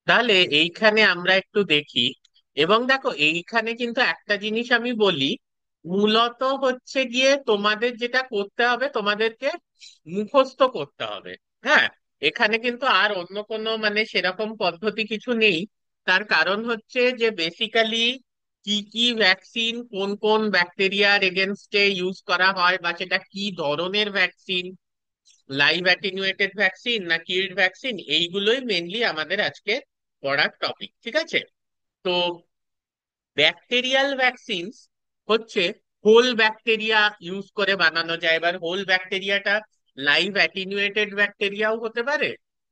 তাহলে এইখানে আমরা একটু দেখি, এবং দেখো এইখানে কিন্তু একটা জিনিস আমি বলি, মূলত হচ্ছে গিয়ে তোমাদের যেটা করতে হবে, তোমাদেরকে মুখস্থ করতে হবে। হ্যাঁ, এখানে কিন্তু আর অন্য কোনো মানে সেরকম পদ্ধতি কিছু নেই। তার কারণ হচ্ছে যে বেসিক্যালি কি কি ভ্যাকসিন কোন কোন ব্যাকটেরিয়ার এগেনস্টে ইউজ করা হয়, বা সেটা কি ধরনের ভ্যাকসিন, লাইভ অ্যাটিনুয়েটেড ভ্যাকসিন না কিল্ড ভ্যাকসিন, এইগুলোই মেনলি আমাদের আজকে পড়ার টপিক। ঠিক আছে? তো ব্যাকটেরিয়াল ভ্যাকসিনস হচ্ছে হোল ব্যাকটেরিয়া ইউজ করে বানানো যায়। এবার হোল ব্যাকটেরিয়াটা লাইভ অ্যাটিনুয়েটেড ব্যাকটেরিয়াও হতে পারে,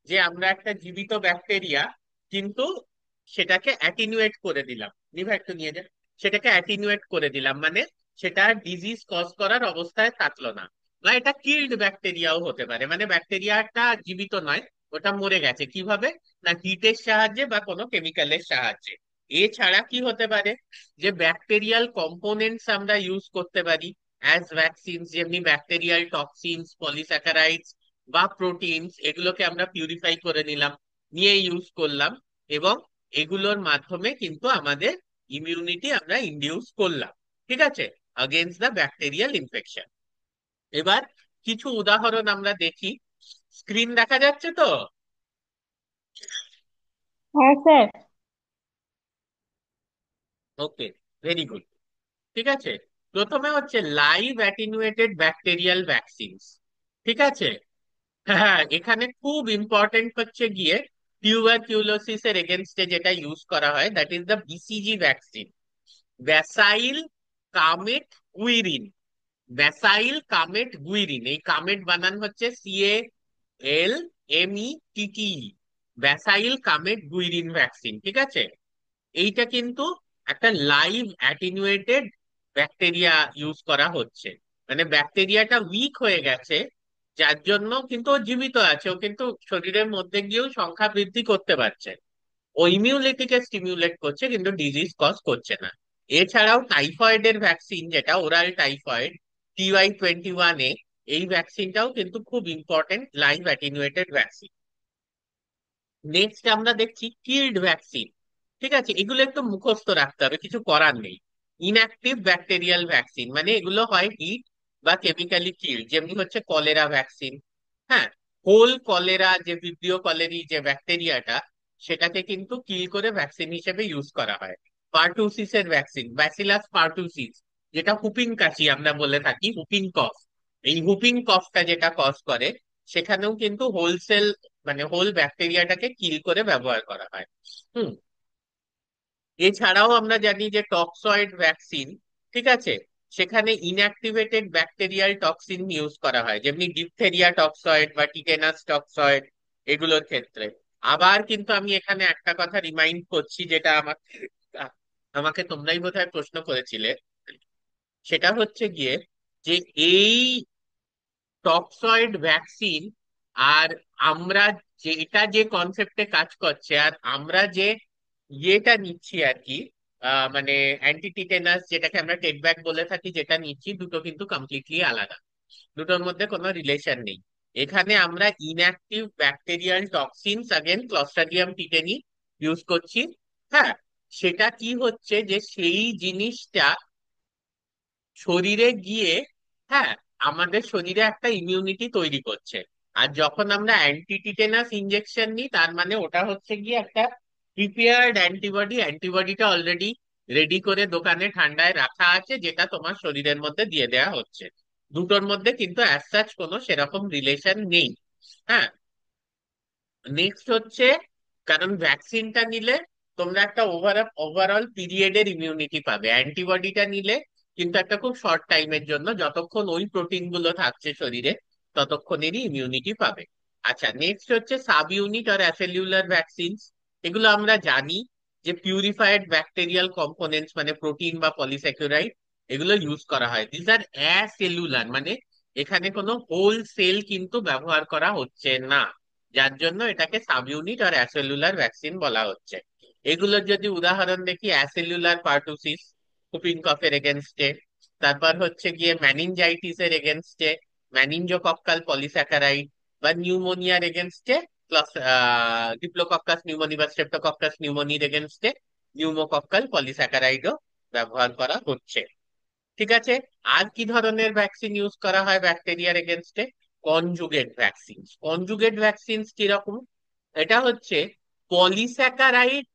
যে আমরা একটা জীবিত ব্যাকটেরিয়া কিন্তু সেটাকে অ্যাটিনুয়েট করে দিলাম, নিভা একটু নিয়ে যান, সেটাকে অ্যাটিনুয়েট করে দিলাম, মানে সেটা ডিজিজ কজ করার অবস্থায় থাকলো না। বা এটা কিল্ড ব্যাকটেরিয়াও হতে পারে, মানে ব্যাকটেরিয়াটা জীবিত নয়, ওটা মরে গেছে। কিভাবে? না হিটের সাহায্যে বা কোনো কেমিক্যালের সাহায্যে। এছাড়া কি হতে পারে, যে ব্যাকটেরিয়াল কম্পোনেন্টস আমরা ইউজ করতে পারি অ্যাজ ভ্যাকসিনস, যেমনি ব্যাকটেরিয়াল টক্সিনস, পলিস্যাকারাইডস বা প্রোটিনস, এগুলোকে আমরা পিউরিফাই করে নিলাম, নিয়ে ইউজ করলাম, এবং এগুলোর মাধ্যমে কিন্তু আমাদের ইমিউনিটি আমরা ইনডিউস করলাম। ঠিক আছে? Against the bacterial infection. এবার কিছু উদাহরণ আমরা দেখি। স্ক্রিন দেখা যাচ্ছে তো? হ্যাঁ স্যার। ওকে, ভেরি গুড। ঠিক আছে, প্রথমে হচ্ছে লাইভ অ্যাটিনুয়েটেড ব্যাকটেরিয়াল ভ্যাকসিনস। ঠিক আছে? হ্যাঁ, এখানে খুব ইম্পর্টেন্ট হচ্ছে গিয়ে টিউবারকিউলোসিস এর এগেনস্টে যেটা ইউজ করা হয়, that is the BCG vaccine, bacille Calmette Guerin. Bacille Calmette Guerin, এই কামেট বানান হচ্ছে CALMETTE, bacille Calmette Guerin vaccine. ঠিক আছে? এইটা কিন্তু একটা লাইভ অ্যাটিনুয়েটেড ব্যাকটেরিয়া ইউজ করা হচ্ছে, মানে ব্যাকটেরিয়াটা উইক হয়ে গেছে, যার জন্য কিন্তু ও জীবিত আছে, ও কিন্তু শরীরের মধ্যে গিয়েও সংখ্যা বৃদ্ধি করতে পারছে, ও ইমিউনিটিকে স্টিমুলেট করছে কিন্তু ডিজিজ কজ করছে না। এছাড়াও টাইফয়েডের ভ্যাকসিন, যেটা ওরাল টাইফয়েড, TY21A, এই ভ্যাকসিনটাও কিন্তু খুব ইম্পর্টেন্ট লাইভ অ্যাটিনুয়েটেড ভ্যাকসিন। নেক্সট আমরা দেখছি কিল্ড ভ্যাকসিন। ঠিক আছে, এগুলো একটু মুখস্থ রাখতে হবে, কিছু করার নেই। ইনঅ্যাক্টিভ ব্যাকটেরিয়াল ভ্যাকসিন, মানে এগুলো হয় হিট বা কেমিক্যালি কিল্ড, যেমনি হচ্ছে কলেরা ভ্যাকসিন। হ্যাঁ, হোল কলেরা, যে ভিব্রিও কলেরি যে ব্যাকটেরিয়াটা, সেটাকে কিন্তু কিল করে ভ্যাকসিন হিসেবে ইউজ করা হয়। পার্টুসিস এর ভ্যাকসিন, ব্যাসিলাস পার্টুসিস, যেটা হুপিং কাশি আমরা বলে থাকি, হুপিং কফ, এই হুপিং কফটা যেটা কজ করে, সেখানেও কিন্তু হোলসেল মানে হোল ব্যাকটেরিয়াটাকে কিল করে ব্যবহার করা হয়। হুম। এছাড়াও আমরা জানি যে টক্সয়েড ভ্যাকসিন, ঠিক আছে, সেখানে ইনঅ্যাক্টিভেটেড ব্যাকটেরিয়াল টক্সিন ইউজ করা হয়, যেমনি ডিপথেরিয়া টক্সয়েড বা টিটেনাস টক্সয়েড, এগুলোর ক্ষেত্রে। আবার কিন্তু আমি এখানে একটা কথা রিমাইন্ড করছি, যেটা আমাকে আমাকে তোমরাই বোধহয় প্রশ্ন করেছিলে, সেটা হচ্ছে গিয়ে যে এই টক্সয়েড ভ্যাকসিন আর আমরা যেটা যে কনসেপ্টে কাজ করছে, আর আমরা যে ইয়েটা নিচ্ছি আর কি, মানে অ্যান্টিটিটেনাস যেটাকে আমরা টেটব্যাক বলে থাকি, যেটা নিচ্ছি, দুটো কিন্তু কমপ্লিটলি আলাদা, দুটোর মধ্যে কোনো রিলেশন নেই। এখানে আমরা inactive bacterial toxins again ক্লস্ট্রাডিয়াম tetany use করছি। হ্যাঁ, সেটা কি হচ্ছে যে সেই জিনিসটা শরীরে গিয়ে, হ্যাঁ, আমাদের শরীরে একটা ইমিউনিটি তৈরি করছে। আর যখন আমরা অ্যান্টিটিটেনাস ইনজেকশন নিই, তার মানে ওটা হচ্ছে গিয়ে একটা প্রিপেয়ার্ড অ্যান্টিবডি, অ্যান্টিবডিটা অলরেডি রেডি করে দোকানে ঠান্ডায় রাখা আছে, যেটা তোমার শরীরের মধ্যে দিয়ে দেওয়া হচ্ছে। দুটোর মধ্যে কিন্তু অ্যাজ সাচ কোনো সেরকম রিলেশন নেই। হ্যাঁ। নেক্সট হচ্ছে, কারণ ভ্যাকসিনটা নিলে তোমরা একটা ওভারঅল পিরিয়ডের ইমিউনিটি পাবে, অ্যান্টিবডিটা নিলে কিন্তু একটা খুব শর্ট টাইমের জন্য, যতক্ষণ ওই প্রোটিন গুলো থাকছে শরীরে ততক্ষণেরই ইমিউনিটি পাবে। আচ্ছা, নেক্সট হচ্ছে সাব ইউনিট আর অ্যাসেলিউলার ভ্যাকসিনস। এগুলো আমরা জানি যে পিউরিফাইড ব্যাকটেরিয়াল কম্পোনেন্টস, মানে প্রোটিন বা পলিস্যাকারাইড, এগুলো ইউজ করা হয়। দিস আর অ্যাসেলুলার, মানে এখানে কোনো হোল সেল কিন্তু ব্যবহার করা হচ্ছে না, যার জন্য এটাকে সাব ইউনিট আর অ্যাসেলুলার ভ্যাকসিন বলা হচ্ছে। এগুলোর যদি উদাহরণ দেখি, অ্যাসেলুলার পার্টুসিস হুপিং কফের এগেনস্টে, তারপর হচ্ছে গিয়ে ম্যানিনজাইটিস এর এগেনস্টে ম্যানিনজোকক্কাল পলিস্যাকারাইড, বা নিউমোনিয়ার এগেনস্টে ক্লাস ডিপ্লোকক্কাস নিউমোনি বা স্ট্রেপ্টোকক্কাস নিউমোনির এগেনস্টে নিউমোকক্কাল পলিস্যাকারাইডও ব্যবহার করা হচ্ছে। ঠিক আছে। আর কি ধরনের ভ্যাকসিন ইউজ করা হয় ব্যাকটেরিয়ার এগেনস্টে? Conjugate vaccine. কনজুগেট ভ্যাকসিন কিরকম? এটা হচ্ছে পলিস্যাকারাইড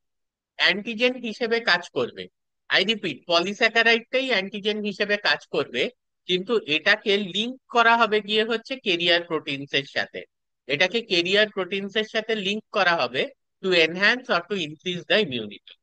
অ্যান্টিজেন হিসেবে কাজ করবে। আই রিপিট, পলিস্যাকারাইডটাই অ্যান্টিজেন হিসেবে কাজ করবে, কিন্তু এটাকে লিংক করা হবে গিয়ে হচ্ছে কেরিয়ার প্রোটিনস এর সাথে। এটাকে কেরিয়ার প্রোটিনস এর সাথে লিংক করা হবে to enhance or to increase the immunity.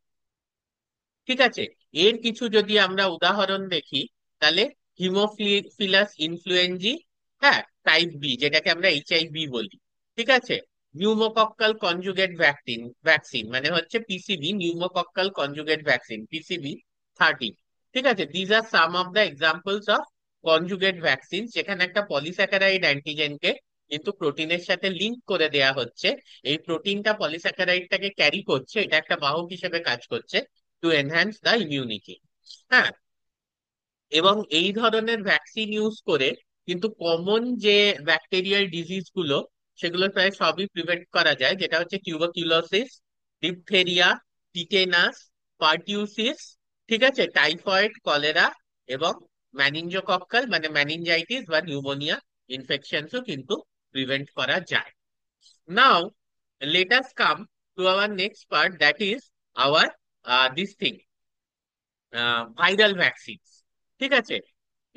ঠিক আছে। এর কিছু যদি আমরা উদাহরণ দেখি, তাহলে হিমোফিলাস ইনফ্লুয়েঞ্জি, হ্যাঁ, টাইপ বি, যেটাকে আমরা এইচআইভি বলি। ঠিক আছে। নিউমোকক্কাল কনজুগেট ভ্যাকসিন, ভ্যাকসিন মানে হচ্ছে PCV, pneumococcal conjugate vaccine PCV30। ঠিক আছে। These are some of the examples of conjugate vaccine, যেখানে একটা পলিস্যাকারাইড অ্যান্টিজেনকে কিন্তু প্রোটিনের সাথে লিংক করে দেয়া হচ্ছে। এই প্রোটিনটা পলিস্যাকারাইডটাকে ক্যারি করছে, এটা একটা বাহক হিসেবে কাজ করছে টু এনহ্যান্স দ্য ইমিউনিটি। হ্যাঁ। এবং এই ধরনের ভ্যাকসিন ইউজ করে কিন্তু কমন যে ব্যাকটেরিয়াল ডিজিজ গুলো, সেগুলো প্রায় সবই প্রিভেন্ট করা যায়, যেটা হচ্ছে টিউবারকিউলোসিস, ডিপথেরিয়া, টিটেনাস, পার্টিউসিস, ঠিক আছে, টাইফয়েড, কলেরা এবং ম্যানিনজোকক্কাল মানে ম্যানিনজাইটিস বা নিউমোনিয়া ইনফেকশনসও কিন্তু প্রিভেন্ট করা যায়। নাও let us come to our next part, that is our this thing, viral vaccine. ঠিক আছে।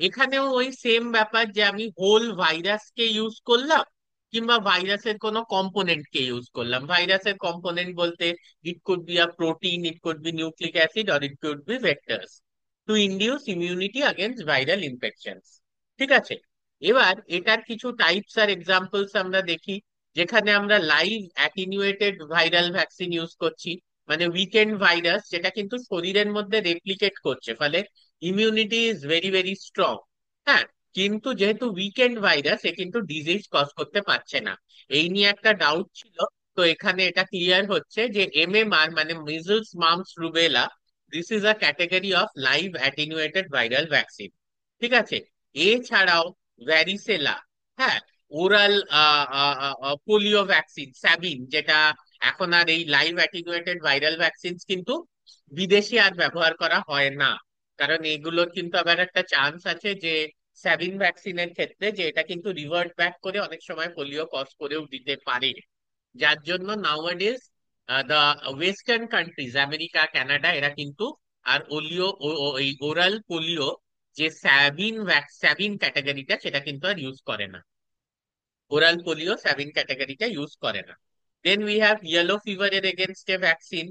এখানেও ওই সেম ব্যাপার, যে আমি হোল ভাইরাসকে ইউজ করলাম কিংবা ভাইরাসের কোনো কম্পোনেন্টকে ইউজ করলাম। ভাইরাসের কম্পোনেন্ট বলতে it could be a protein, it could be nucleic acid, or it could be vectors to induce immunity against viral infections. ঠিক আছে। এবার এটার কিছু টাইপস আর এক্সাম্পলস আমরা দেখি, যেখানে আমরা লাইভ অ্যাটিনিউয়েটেড ভাইরাল ভ্যাকসিন ইউজ করছি, মানে উইকেন্ড ভাইরাস যেটা কিন্তু শরীরের মধ্যে রেপ্লিকেট করছে, ফলে immunity is very very strong. হ্যাঁ। কিন্তু যেহেতু উইকেন্ড ভাইরাস, এ কিন্তু ডিজিজ কজ করতে পারছে না। এই নিয়ে একটা ডাউট ছিল। তো এখানে এটা ক্লিয়ার হচ্ছে যে MMR মানে measles mumps rubella, this is a category of live attenuated viral vaccine. ঠিক আছে। এছাড়াও ভ্যারিসেলা, হ্যাঁ, ওরাল পোলিও ভ্যাকসিন স্যাবিন, যেটা এখন আর এই লাইভ অ্যাটিনুয়েটেড ভাইরাল ভ্যাকসিন কিন্তু বিদেশে আর ব্যবহার করা হয় না। কারণ এগুলোর কিন্তু আবার একটা চান্স আছে যে স্যাভিন ভ্যাকসিনের ক্ষেত্রে, যে এটা কিন্তু রিভার্ট ব্যাক করে অনেক সময় পোলিও কজ করেও দিতে পারে। যার জন্য নাওয়াডেজ the western countries, America, Canada, এরা কিন্তু আর এই ওরাল পোলিও যে স্যাভিন ক্যাটাগরিটা, সেটা কিন্তু আর ইউজ করে না। ওরাল পোলিও স্যাভিন ক্যাটাগরিটা ইউজ করে না। দেন উই হ্যাভ ইয়েলো ফিভারের এগেনস্টে ভ্যাকসিন,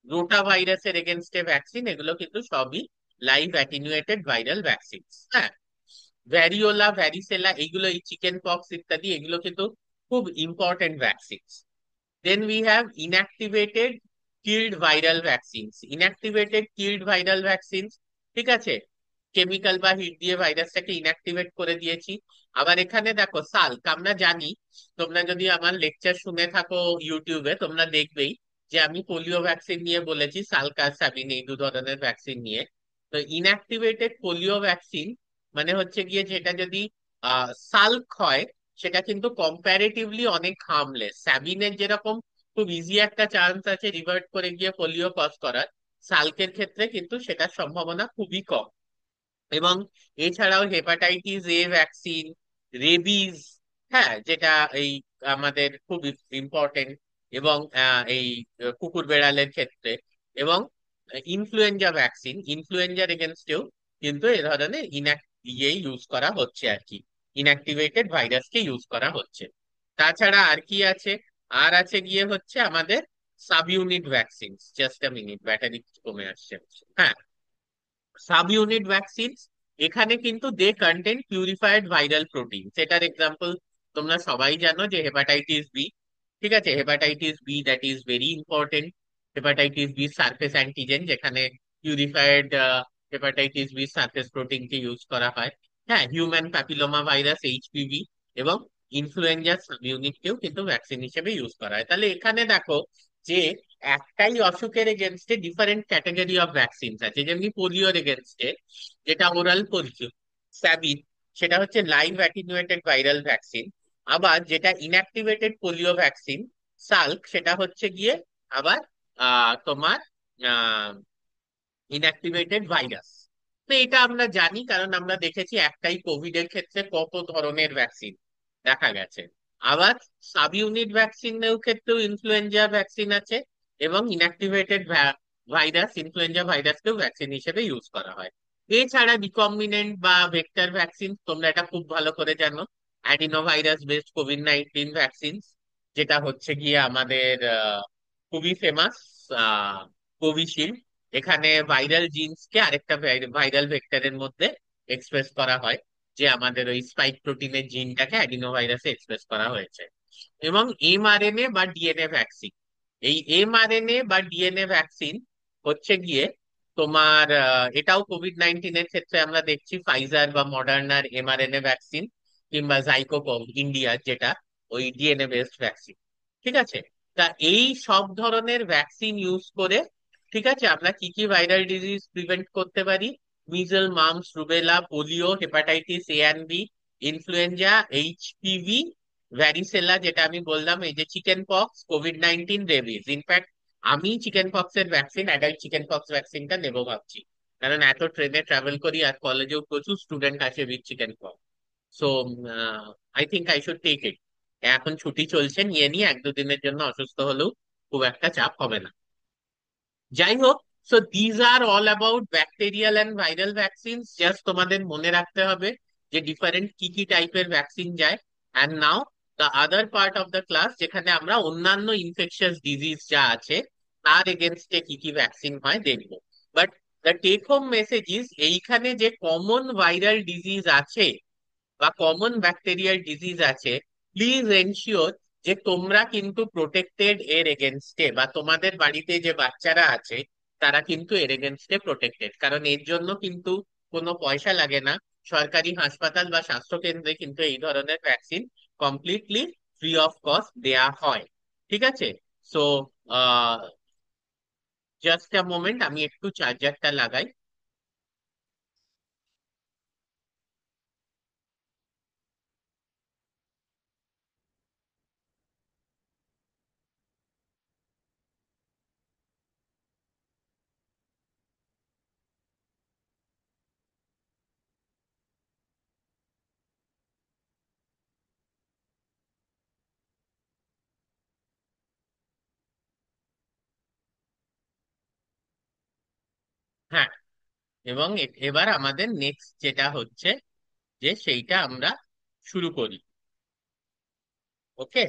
রোটা ভাইরাসের এগেনস্টে ভ্যাকসিন, এগুলো কিন্তু সবই লাইভ অ্যাটিনুয়েটেড ভাইরাল ভ্যাকসিন। হ্যাঁ। ভ্যারিওলা, ভ্যারিসেলা, এগুলো, এই চিকেন পক্স ইত্যাদি, এগুলো কিন্তু খুব important vaccine. Then we have inactivated killed viral vaccine. Inactivated killed viral vaccine, ঠিক আছে, কেমিক্যাল বা হিট দিয়ে ভাইরাসটাকে ইনঅ্যাক্টিভেট করে দিয়েছি। আবার এখানে দেখো সাল্ক, আমরা জানি, তোমরা যদি আমার লেকচার শুনে থাকো ইউটিউবে, তোমরা দেখবেই যে আমি পোলিও ভ্যাকসিন নিয়ে বলেছি, সাল্ক আর সাবিন, এই দু ধরনের ভ্যাকসিন নিয়ে। তো ইনঅ্যাক্টিভেটেড পোলিও ভ্যাকসিন মানে হচ্ছে গিয়ে, যেটা যদি সাল্ক হয়, সেটা কিন্তু কম্প্যারেটিভলি অনেক হার্মলেস। স্যাবিনের যেরকম খুব ইজি একটা চান্স আছে রিভার্ট করে গিয়ে পোলিও কজ করার, সাল্কের ক্ষেত্রে কিন্তু সেটার সম্ভাবনা খুবই কম। এবং এছাড়াও হেপাটাইটিস A ভ্যাকসিন, রেবিজ, হ্যাঁ, যেটা এই আমাদের খুব ইম্পর্টেন্ট, এবং এই কুকুর বেড়ালের ক্ষেত্রে, এবং ইনফ্লুয়েঞ্জা ভ্যাকসিন, ইনফ্লুয়েঞ্জার এগেনস্টেও কিন্তু এ ধরনের ইউজ করা হচ্ছে আর কি, ইনঅ্যাক্টিভেটেড ভাইরাসকে ইউজ করা হচ্ছে। তাছাড়া আর কি আছে? আর আছে গিয়ে হচ্ছে আমাদের sub unit vaccine. Just a minute, battery কমে আসছে। হ্যাঁ। সাব ইউনিট ভ্যাকসিন, এখানে কিন্তু they contain purified viral protein. সেটার এক্সাম্পল তোমরা সবাই জানো, যে হেপাটাইটিস B। ঠিক আছে। Hepatitis B, that is very important. Hepatitis B surface antigen, যেখানে পিউরিফাইড হেপাটাইটিস B সারফেস প্রোটিনকে ইউজ করা হয়। হ্যাঁ। হিউম্যান প্যাপিলোমা ভাইরাস HPV এবং ইনফ্লুয়েঞ্জা সাব ইউনিটকেও কিন্তু ভ্যাকসিন হিসেবে ইউজ করা হয়। তাহলে এখানে দেখো যে একটাই অসুখের এগেনস্টে ডিফারেন্ট ক্যাটাগরি অফ ভ্যাকসিন আছে। যেমনি পোলিওর এগেনস্টে, যেটা ওরাল পোলিও স্যাবিন, সেটা হচ্ছে লাইভ অ্যাটিনুয়েটেড ভাইরাল ভ্যাকসিন। আবার যেটা ইনঅ্যাক্টিভেটেড পোলিও ভ্যাকসিন, সাল্ক সেটা হচ্ছে গিয়ে আবার তোমার ইনঅ্যাক্টিভেটেড ভাইরাস। তো এটা আমরা জানি, কারণ আমরা দেখেছি একটাই কোভিড এর ক্ষেত্রে কত ধরনের ভ্যাকসিন দেখা গেছে। আবার সাব ইউনিট ভ্যাকসিনের ক্ষেত্রেও ইনফ্লুয়েঞ্জা ভ্যাকসিন আছে, এবং ইনঅ্যাক্টিভেটেড ভাইরাস ইনফ্লুয়েঞ্জা ভাইরাসকেও ভ্যাকসিন হিসেবে ইউজ করা হয়। এছাড়া রিকম্বিনেন্ট বা ভেক্টর ভ্যাকসিন, তোমরা এটা খুব ভালো করে জানো, adeno virus based COVID-19 vaccine, যেটা হচ্ছে গিয়ে আমাদের খুবই ফেমাস কোভিশিল্ড। এখানে ভাইরাল জিনসকে আরেকটা ভাইরাল ভেক্টরের মধ্যে এক্সপ্রেস করা হয়, যে আমাদের ওই স্পাইক প্রোটিনের জিনটাকে অ্যাডিনো ভাইরাসে এক্সপ্রেস করা হয়েছে। এবং এমআরএনএ বা ডিএনএ ভ্যাকসিন, এই এমআরএনএ বা ডিএনএ ভ্যাকসিন হচ্ছে গিয়ে তোমার এটাও কোভিড-19 এর ক্ষেত্রে আমরা দেখছি ফাইজার বা মডার্নার এমআরএনএ ভ্যাকসিন, কিংবা জাইকোভ ইন্ডিয়ার যেটা ওই ডিএনএ বেসড ভ্যাকসিন। ঠিক আছে? তা এই সব ধরনের ভ্যাকসিন ইউজ করে, ঠিক আছে, আমরা কি কি ভাইরাল ডিজিজ প্রিভেন্ট করতে পারি? Measles, mumps, rubella, polio, hepatitis A and B, influenza, HPV, varicella যেটা আমি বললাম, এই যে চিকেন পক্স, কোভিড-19, রেবিস। ইনফ্যাক্ট আমি চিকেন পক্স এর ভ্যাকসিন, অ্যাডাল্ট চিকেন পক্স ভ্যাকসিনটা নেবো ভাবছি, কারণ এত ট্রেনে ট্রাভেল করি আর কলেজেও প্রচুর স্টুডেন্ট আসে with chickenpox. So I think I should take it. এখন ছুটি চলছে, নিয়ে নিয়ে এক দুদিনের জন্য অসুস্থ হলেও খুব একটা চাপ হবে না। যাই হোক, so these are all about bacterial and viral vaccine. Just তোমাদের মনে রাখতে হবে যে ডিফারেন্ট কি কি টাইপের ভ্যাকসিন যায়। And now the other part of the class, যেখানে আমরা অন্যান্য ইনফেকশাস ডিজিজ যা আছে তার এগেনস্টে কি কি ভ্যাকসিন হয় দেখবো। But the take home message is, এইখানে যে কমন ভাইরাল ডিজিজ আছে বা কমন ব্যাকটেরিয়াল ডিজিজ আছে, প্লিজ এনশিওর যে তোমরা কিন্তু প্রোটেক্টেড এর এগেনস্টে, বা তোমাদের বাড়িতে যে বাচ্চারা আছে তারা কিন্তু এর এগেনস্টে প্রোটেক্টেড, কারণ এর জন্য কিন্তু কোনো পয়সা লাগে না। সরকারি হাসপাতাল বা স্বাস্থ্য কেন্দ্রে কিন্তু এই ধরনের vaccine completely free of cost দেয়া হয়। ঠিক আছে? সো জাস্ট আ মোমেন্ট, আমি একটু চার্জারটা লাগাই। হ্যাঁ, এবং এবার আমাদের নেক্সট যেটা হচ্ছে যে সেইটা আমরা শুরু করি। ওকে।